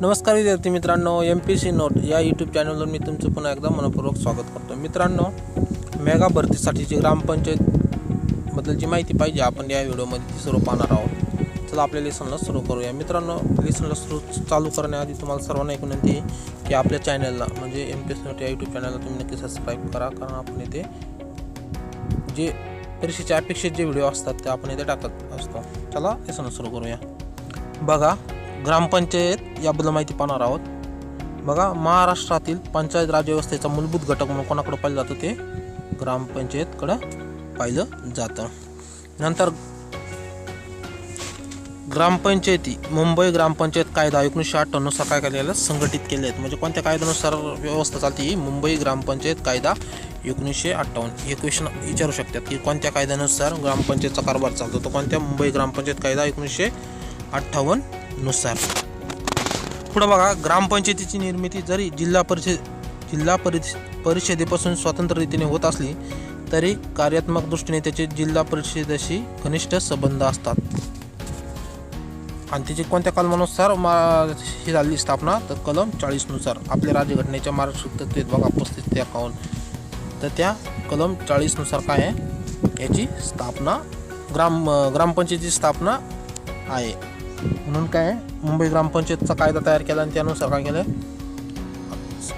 नमस्कार विद्यार्थी मित्रांनो, MPC नोट या यूट्यूब चॅनलवर मी तुमचं पुन्हा एकदा मनपूर्वक स्वागत करतो। मित्रांनो, मेगा भरतीसाठीची ग्रामपंचायत बद्दलची माहिती पाहिजे आपण या व्हिडिओमध्ये सर्व पाहणार आहोत। चला आपल्या लेसनला सुरू करूया। मित्रांनो, लेसनला चालू करण्याआधी तुम्हाला सर्वांना एक विनंती आहे की आपल्या चॅनलला म्हणजे MPC नोट या यूट्यूब चॅनलला तुम्ही नक्की सबस्क्राईब करा, कारण आपण इथे जे परीक्षेच्या अपेक्षित जे व्हिडिओ असतात ते आपण इथे टाकत असतो। चला लेसन सुरू करूया। बघा, ग्रामपंचायत याबद्दल माहिती पाहणार आहोत। बघा, महाराष्ट्रातील पंचायत राज व्यवस्थेचा मूलभूत घटक म्हणून कोणाकडे पाहिलं जातं ते ग्रामपंचायतकडे पाहिलं जातं। नंतर ग्रामपंचायती मुंबई ग्रामपंचायत कायदा 1958 नुसार काय केलेलं संघटित केले आहेत। म्हणजे कोणत्या कायद्यानुसार व्यवस्था चालते ही मुंबई ग्रामपंचायत कायदा 1958। हे क्वेश्चन विचारू शकतात की कोणत्या कायद्यानुसार ग्रामपंचायतचा कारभार चालतो, तो कोणत्या मुंबई ग्रामपंचायत कायदा 1958 नुसार। पुढे बघा, ग्रामपंचायतीची निर्मिती जरी जिल्हा परिषदेपासून स्वतंत्र रीतीने होत असली तरी कार्यात्मक दृष्टीने त्याचे जिल्हा परिषदेशी घनिष्ठ संबंध असतात आणि त्याची कोणत्या कलमानुसार ही झाली स्थापना, तर कलम 40 नुसार। आपल्या राज्यघटनेच्या महाराष्ट्र तत्त्वेत बघा 35 ते 51, तर त्या कलम 40 नुसार काय आहे, याची स्थापना ग्रामपंचायतीची स्थापना आहे। म्हणून काय मुंबई ग्रामपंचायतचा कायदा तयार केला आणि त्यानुसार काय केलं,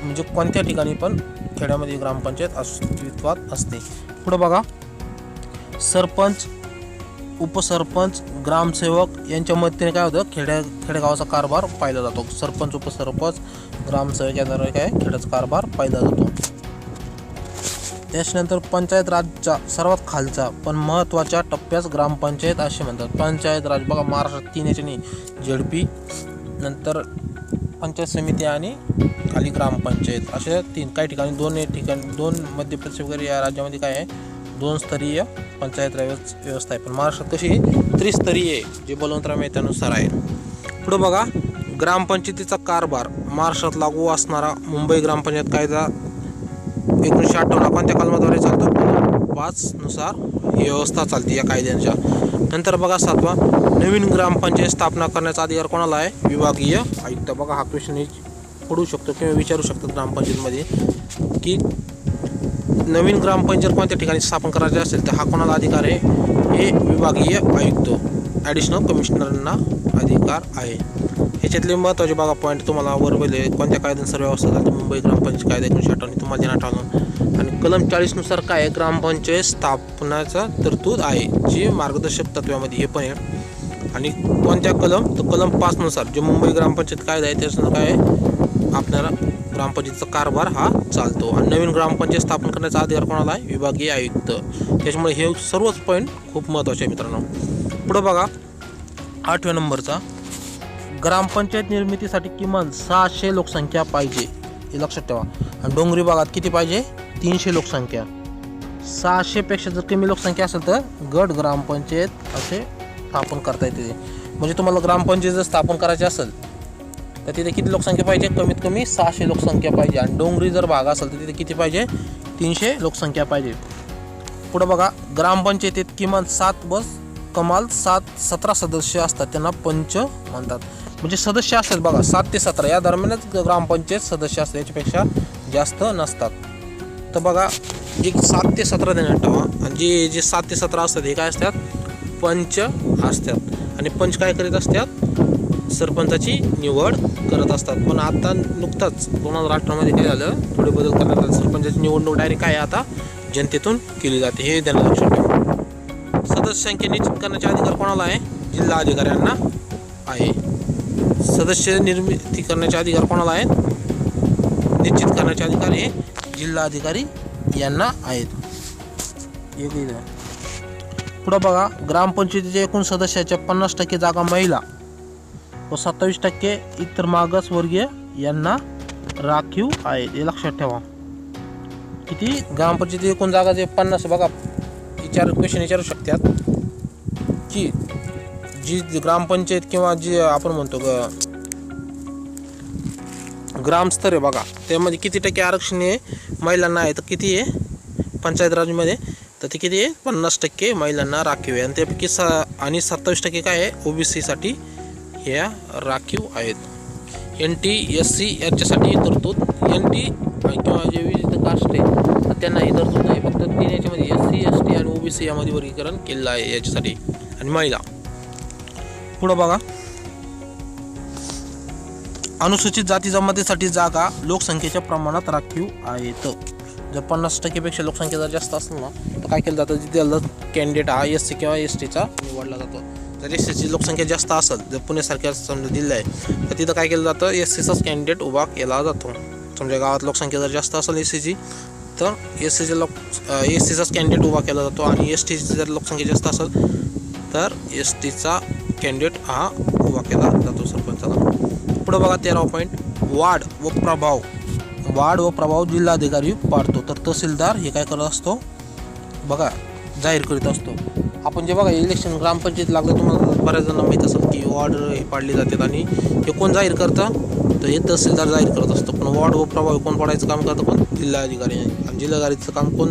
म्हणजे कोणत्या ठिकाणी पण खेड्यामध्ये ग्रामपंचायत अस्तित्वात असते। पुढे बघा, सरपंच, उपसरपंच, ग्रामसेवक यांच्या मदतीने काय होतं, खेडेगावाचा कारभार पाहिला जातो। सरपंच, उपसरपंच, ग्रामसेवक याद्वारे काय खेड्याचा कारभार पाहिला जातो। त्याच्यानंतर पंचायत राजचा सर्वात खालचा पण महत्त्वाच्या टप्प्यास ग्रामपंचायत असे म्हणतात। पंचायत राज बघा, महाराष्ट्रात 3 याच्याने ZP, नंतर पंचायत समिती आणि खाली ग्रामपंचायत असे 3। काही ठिकाणी 2 मध्य प्रदेश वगैरे या राज्यामध्ये काय आहे 2 स्तरीय पंचायत राज व्यवस्था आहे, पण महाराष्ट्रात कशी त्रिस्तरीय आहे, जे बलवंतराव मेहतानुसार आहे। पुढे बघा, ग्रामपंचायतीचा कारभार महाराष्ट्रात लागू असणारा मुंबई ग्रामपंचायत कायदा 1958 कोणत्या कलमाद्वारे चालतो, 5 नुसार ही व्यवस्था चालते या कायद्याच्या। नंतर बघा 7वा, नवीन ग्रामपंचायत स्थापना करण्याचा अधिकार कोणाला आहे, विभागीय आयुक्त। बघा, हा क्वेश्चन पडू शकतो किंवा विचारू शकतात ग्रामपंचायतमध्ये की नवीन ग्रामपंचायत कोणत्या ठिकाणी स्थापन करायचे असेल तर हा कोणाला अधिकार आहे, हे विभागीय आयुक्त, ॲडिशनल कमिशनरना अधिकार आहे। ह्याच्यातले महत्त्वाचे बघा पॉईंट तुम्हाला वरवले, कोणत्या कायद्यानुसार व्यवस्था चालते मुंबई ग्रामपंचायत कायदा 1958 तुम्हाला देण्यात आलं, आणि कलम 40 नुसार काय आहे ग्रामपंचायत स्थापनाचा तरतूद आहे, जी मार्गदर्शक तत्वामध्ये हे पण आहे। आणि कोणत्या कलम, तर कलम 5 नुसार जे मुंबई ग्रामपंचायत कायदा आहे त्याच्यानुसार काय आहे आपल्याला ग्रामपंचायतीचा कारभार हा चालतो। आणि नवीन ग्रामपंचायत स्थापन करण्याचा अधिकार कोणाला आहे, विभागीय आयुक्त। त्याच्यामुळे हे सर्वच पॉईंट खूप महत्त्वाचे आहे मित्रांनो। पुढे बघा, 8व्या नंबरचा, ग्रामपंचायत निर्मितीसाठी किमान 600 लोकसंख्या पाहिजे, हे लक्षात ठेवा। आणि डोंगरी भागात किती पाहिजे, 300 लोकसंख्या। 600 पेक्षा जर कमी लोकसंख्या असेल तर गट ग्रामपंचायत असे स्थापन करता येते। म्हणजे तुम्हाला ग्रामपंचायत जर स्थापन करायची असेल तर तिथे किती लोकसंख्या पाहिजे, कमीत कमी 600 लोकसंख्या पाहिजे। आणि डोंगरी जर भाग असेल तर तिथे किती पाहिजे, 300 लोकसंख्या पाहिजे। पुढे बघा, ग्रामपंचायतीत किमान 7 बस कमाल 17 सदस्य असतात, त्यांना पंच म्हणतात। म्हणजे सदस्य असतात बघा 7 ते 17 या दरम्यानच ग्रामपंचायत सदस्य असतात, याच्यापेक्षा जास्त नसतात। तर बघा, एक 7 ते 17 देण्यात ठेवा। आणि जे 7 ते 17 असतात हे काय असतात, पंच असतात। आणि पंच काय करीत असतात, सरपंचाची निवड करत असतात। पण आता नुकताच 2018 मध्ये काय झालं, थोडे बदल करण्यात आले। सरपंचाची निवडणूक डायरेक्ट काय आता जनतेतून केली जाते, हे त्यांना लक्षात ठेवा। सदस्य संख्या निश्चित करण्याचे अधिकार कोणाला आहे, जिल्हा अधिकाऱ्यांना आहे। सदस्य निर्मिती करण्याचे अधिकार कोणाला आहेत, निश्चित करण्याचे अधिकार हे जिल्हा अधिकारी यांना आहेत। पुढे बघा, ग्रामपंचायतीच्या एकूण सदस्याच्या 50% जागा महिला व 27% इतर मागासवर्गीय यांना राखीव आहेत, हे लक्षात ठेवा। किती ग्रामपंचायती एकूण जागा जे 50 बघा, क्वेश्चन विचारू शकतात की जी ग्रामपंचायत किंवा जी आपण म्हणतो ग्रामस्तर आहे बघा, त्यामध्ये किती टक्के आरक्षण आहे महिलांना आहे, तर किती आहे पंचायत राजमध्ये, तर ते किती आहे 50% महिलांना राखीव आहे। आणि त्यापैकी आणि 27% काय आहे OBC साठी ह्या राखीव आहेत। NT SC याच्यासाठी ही तरतूद, NT किंवा जे विविध कास्ट आहे तर त्यांना ही तरतूद नाही, फक्त 3 याच्यामध्ये SC ST आणि OBC यामध्ये वर्गीकरण केलेलं आहे याच्यासाठी. आणि महिला पुढं बघा, अनुसूचित जाती जमातीसाठी जागा लोकसंख्येच्या प्रमाणात राखीव आहेत. जर 50% लोकसंख्या जर जास्त असेल ना तर काय केलं जातं, तिथे कॅन्डिडेट हा SC किंवा STचा निवडला जातो. जर SCची लोकसंख्या जास्त असेल, जर पुण्यासारख्या समजा जिल्हा आहे तर तिथं काय केलं जातं, SCचाच कॅन्डिडेट उभा केला जातो. समजा गावात लोकसंख्या जर जास्त असेल SCची तर SCचाच कॅन्डिडेट उभा केला जातो, आणि STची जर लोकसंख्या जास्त असेल तर STचा कॅन्डिडेट हा उभा केला जातो सरपंचाला. पुढं बघा 13 पॉईंट, वाढ व प्रभाव जिल्हाधिकारी पाडतो. तर तहसीलदार हे काय करत असतो बघा, जाहीर करीत असतो. आपण जे बघा इलेक्शन ग्रामपंचायत लागलं, तुम्हाला बऱ्याच जणांना माहीत असेल की वॉर्ड हे पाडले जातात, आणि हे कोण जाहीर करतं तर हे तहसीलदार जाहीर करत असतो. पण वॉर्ड व प्रभाव कोण पाडायचं काम करतं, पण जिल्हाधिकारी. आणि जिल्हाधिकारीचं काम कोण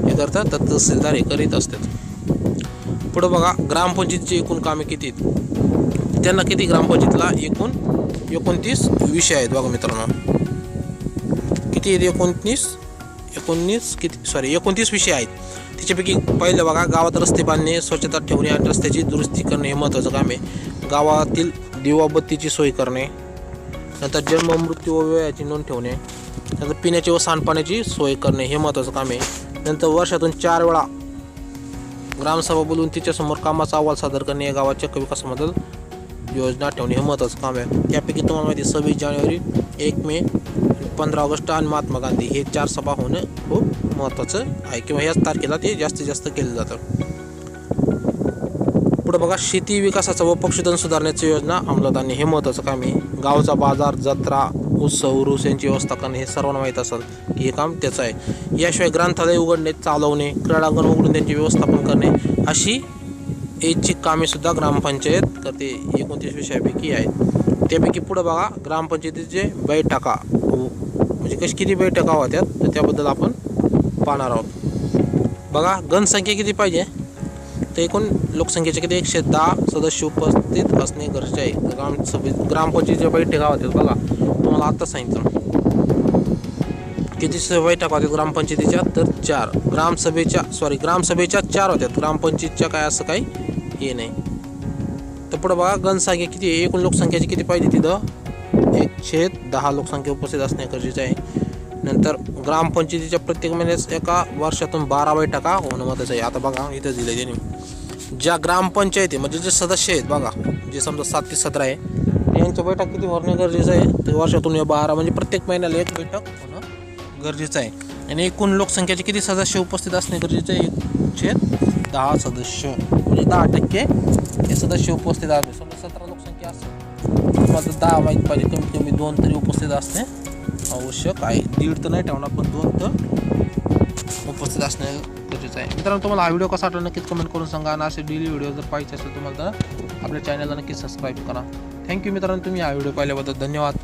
हे करतं तर तहसीलदार हे करीत असतात. पुढं बघा, ग्रामपंचायतीची एकूण कामे किती आहेत, त्यांना किती ग्रामपंचायतीला एकूण 29 विषय आहेत बघा मित्रांनो. किती आहेत, 29 विषय आहेत. त्याच्यापैकी पहिलं बघा, गावात रस्ते बांधणे, स्वच्छता ठेवणे आणि रस्त्याची दुरुस्ती करणे हे महत्त्वाचं काम आहे. गावातील दिवाबत्तीची सोय करणे, नंतर जन्म मृत्यू व वयाची नोंद ठेवणे, नंतर पिण्याची व सांडपाण्याची सोय करणे हे महत्त्वाचं काम आहे. नंतर वर्षातून 4 वेळा ग्रामसभा बोलवून तिच्यासमोर कामाचा अहवाल सादर करणे, या गावाच्या विकासाबद्दल योजना ठेवणे हे महत्त्वाचं काम आहे. त्यापैकी तुम्हाला माहिती 26 जानेवारी, 1 मे, 15 ऑगस्ट आणि महात्मा गांधी हे 4 सभा होणं खूप महत्त्वाचं आहे, किंवा याच तारखेला ते जास्तीत जास्त केलं जातं. पुढे बघा, शेती विकासाचा व पशुधन सुधारण्याची योजना अंमलात आणणे हे महत्त्वाचं काम आहे. गावचा बाजार, जत्रा, उत्सव, उरूस यांची व्यवस्था करणे हे सर्वांना माहीत असेल की हे काम त्याचं आहे. याशिवाय ग्रंथालय उघडणे, चालवणे, क्रीडांगण उघडून त्यांचे व्यवस्थापन करणे अशी ऐच्छिक कामे सुद्धा ग्रामपंचायत करते. 29 विषयापैकी आहेत. त्यापैकी पुढे बघा, ग्रामपंचायतीचे बैठका म्हणजे किती बैठका होत्यात तर त्याबद्दल आपण पाहणार आहोत. बघा, गणसंख्या किती पाहिजे तर एकूण लोकसंख्येचे किती 110 सदस्य उपस्थित असणे गरजेचे आहे. ग्रामपंचायतीच्या बैठका होत्यात बघा, तुम्हाला आता सांगितलं किती बैठका होत्यात ग्रामपंचायतीच्या तर 4. ग्रामसभेच्या 4 होत्यात, ग्रामपंचायतीच्या काय असं काही हे नाही. तर पुढे बघा, गणसंख्या किती आहे, एकूण लोकसंख्येची किती पाहिजे तिथं 110 लोकसंख्या उपस्थित असणे गरजेचे आहे. नंतर ग्रामपंचायतीच्या प्रत्येक महिन्यास एका वर्षातून 12 बैठका होणं महत्त्वाचं आहे. आता बघा इथं दिलं त्यांनी, ज्या ग्रामपंचायती म्हणजे जे सदस्य आहेत बघा, जे समजा 7 ते 17 आहे यांच्या बैठक किती भरणं गरजेचं आहे तर वर्षातून 12 म्हणजे प्रत्येक महिन्याला एक बैठक होणं गरजेचं आहे. आणि एकूण लोकसंख्येचे किती सदस्य उपस्थित असणे गरजेचं आहे 110 सदस्य म्हणजे 10% हे सदस्य उपस्थित आहेत. समजा 17 लोकसंख्या असेल तुम्हाला 10 माहीत पाहिजे, कमीत कमी 2 तरी उपस्थित असणे आवश्यक आहे. 1.5 तर नाही ठेवणार पण 2 तर उपस्थित असणे गरजेचं आहे. मित्रांनो, तुम्हाला हा व्हिडिओ कसा वाटला नक्कीच कमेंट करून सांगा, आणि असे डेली व्हिडिओ जर पाहिजे असेल तुम्हाला तर आपल्या चॅनलला नक्कीच सबस्क्राईब करा. थँक्यू मित्रांनो, तुम्ही हा व्हिडिओ पाहिल्याबद्दल धन्यवाद.